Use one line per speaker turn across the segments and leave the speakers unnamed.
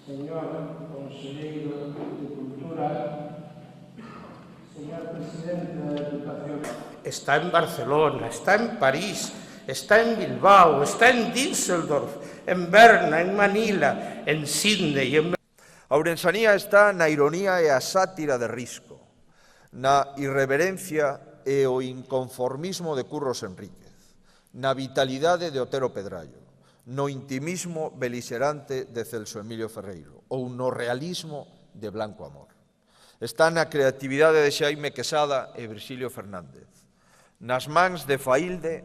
señor conselleiro de Cultura, señor presidente da Deputación.
Está en Barcelona, está en París, está en Bilbao, está en Düsseldorf, en Berna, en Manila, en Sydney, en...
A ourensanía está na ironía e a sátira de Risco, na irreverencia e o inconformismo de Curros Enríquez, na vitalidade de Otero Pedrallo, no intimismo beligerante de Celso Emilio Ferreiro ou no realismo de Blanco Amor. Está na creatividade de Xaime Quesada e Virxilio Fernández, nas mans de Faílde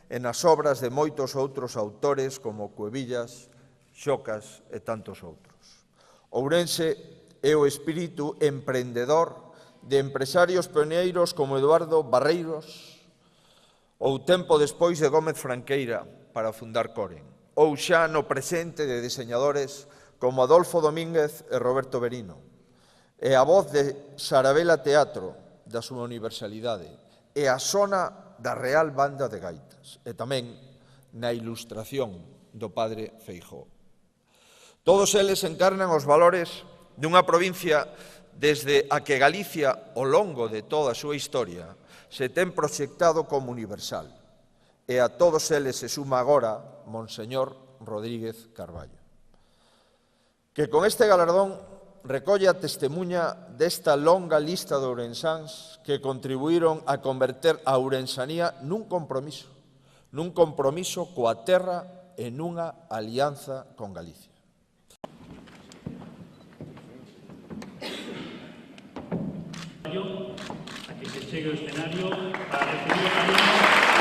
e nas obras de moitos outros autores como Cuevillas, Xocas e tantos outros. Ourense é o espírito emprendedor de empresarios pioneiros como Eduardo Barreiros ou tempo despois de Gómez Franqueira para fundar Coren, ou xa no presente de diseñadores como Adolfo Domínguez e Roberto Berino, e a voz de Sarabela Teatro da súa universalidade e a sona da Real Banda de Gaitas, e tamén na ilustración do padre Feijóo. Todos eles encarnan os valores dunha provincia desde a que Galicia, ao longo de toda a súa historia, se ten proxectado como universal. E a todos eles se suma agora Monseñor Rodríguez Carballo, que con este galardón recolle a testemuña desta longa lista de ourensáns que contribuíron a converter a ourensanía nun compromiso coa terra e nunha alianza con Galicia.
A que se chegue ao escenario para recibir